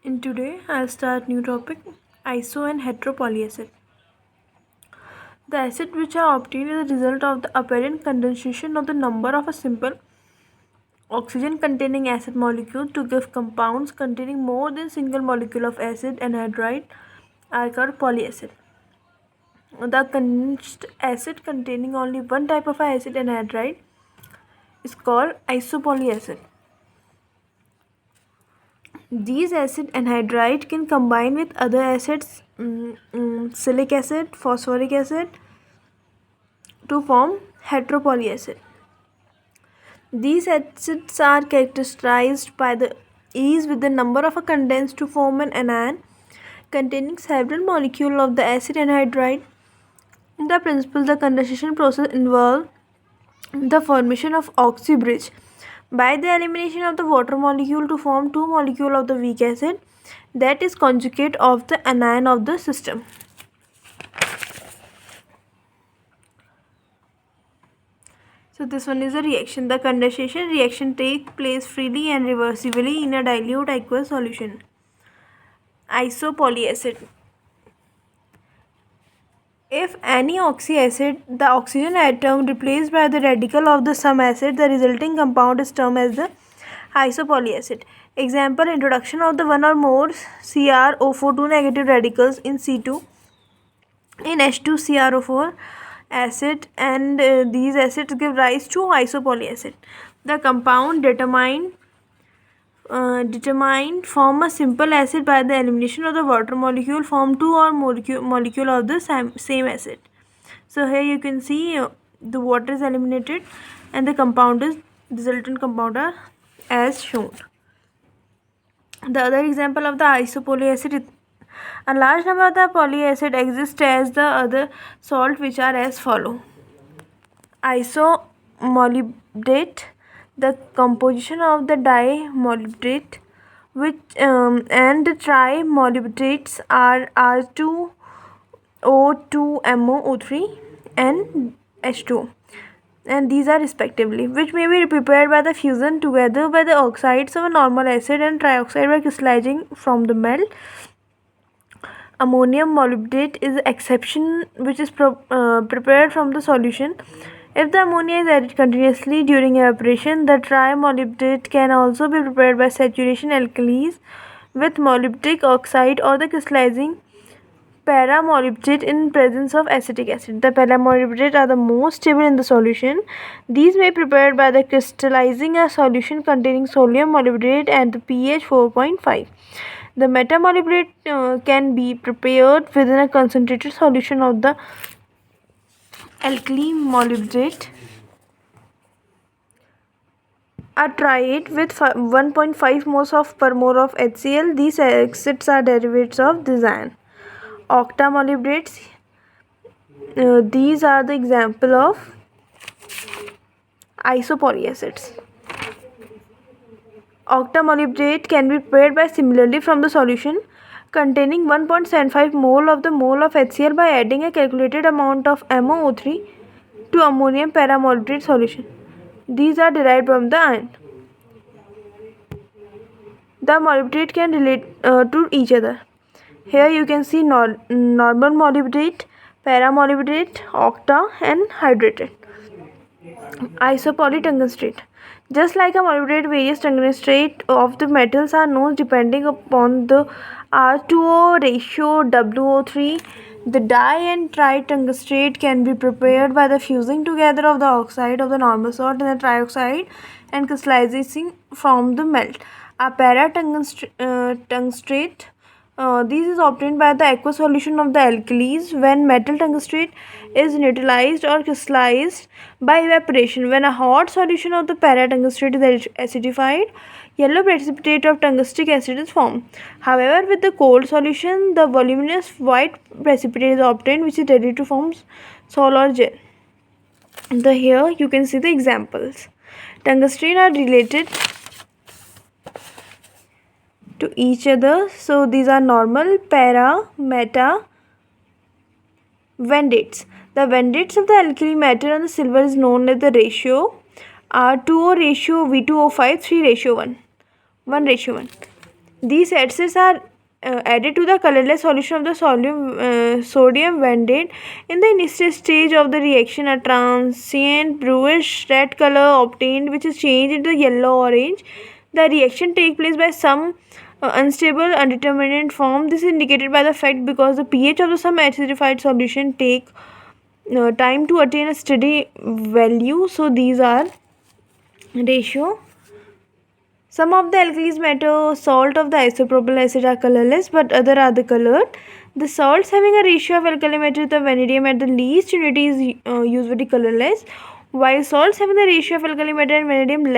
In today, I'll start new topic, iso and heteropolyacid. The acid which are obtained is a result of the apparent condensation of the number of a simple oxygen-containing acid molecule to give compounds containing more than single molecule of acid anhydride are called polyacid. The condensed acid containing only one type of acid anhydride is called isopolyacid. These acid anhydride can combine with other acids, salicylic acid, phosphoric acid, to form heteropolyacid. These acids are characterized by the ease with the number of a condensed to form an anion containing several molecules of the acid anhydride. In the principle, the condensation process involves the formation of oxy bridge by the elimination of the water molecule to form two molecules of the weak acid that is conjugate of the anion of the system. So this one is a reaction. The condensation reaction takes place freely and reversibly in a dilute aqueous solution. Isopolyacid. If any oxy acid, the oxygen atom replaced by the radical of the some acid, the resulting compound is termed as the isopolyacid. Example, introduction of the one or more CrO4 2 negative radicals in C2 in H2CrO4 acid, and these acids give rise to isopolyacid. The compound determined form a simple acid by the elimination of the water molecule, form two or molecule of the same acid. So here you can see the water is eliminated and the resultant compound are as shown. The other example of the isopolyacid is a large number of the polyacid exist as the other salt, which are as follow. Isomolybdate, the composition of the dimolybdate which and the trimolybdates are R2O2MoO3 and H2O, and these are respectively, which may be prepared by the fusion together by the oxides of a normal acid and trioxide by crystallizing from the melt. Ammonium molybdate is the exception, which is prepared from the solution. If the ammonia is added continuously during evaporation, the trimolybdate can also be prepared by saturation alkalis with molybdic oxide or the crystallizing paramolybdate in presence of acetic acid. The paramolybdate are the most stable in the solution. These may be prepared by the crystallizing a solution containing sodium molybdate at the pH 4.5. The metamolybdate can be prepared within a concentrated solution of the alkali molybdate. A triate with 1.5 moles of per mole of HCl. These acids are derivatives of this ion. Octamolybdates. These are the example of isopolyacids. Octamolybdate can be prepared by similarly from the solution containing 1.75 mole of the mole of HCl by adding a calculated amount of MoO3 to ammonium paramolybdate solution. These are derived from the ion. The molybdate can relate to each other. Here you can see normal molybdate, paramolybdate, octa and hydrated. Isopolystungstate. Just like a molybdate, various tungstate of the metals are known depending upon the R2O ratio WO3. The di and tritungstate can be prepared by the fusing together of the oxide of the normal salt and the trioxide and crystallizing from the melt. A paratungstate, this is obtained by the aqueous solution of the alkalis when metal tungstate is neutralized or crystallized by evaporation. When a hot solution of the paratungstate is acidified, yellow precipitate of tungstic acid is formed. However, with the cold solution, the voluminous white precipitate is obtained, which is ready to form sol or gel. Here you can see the examples. Tungsten are related to each other. So these are normal, para, meta, vanadates. The vanadates of the alkali matter on the silver is known as the ratio R2O ratio V2O5 3 ratio 1 1 ratio 1. These acids are added to the colorless solution of the sodium vanadate. In the initial stage of the reaction, a transient bluish red color obtained, which is changed into yellow orange. The reaction takes place by some unstable undetermined form. This is indicated by the fact because the pH of the some acidified solution take time to attain a steady value. So these are ratio. Some of the alkalis matter salt of the isopropyl acid are colorless, but other are the colored. The salts having a ratio of alkali matter to the vanadium at the least unity is usually colorless, while salts having the ratio of alkali matter and vanadium less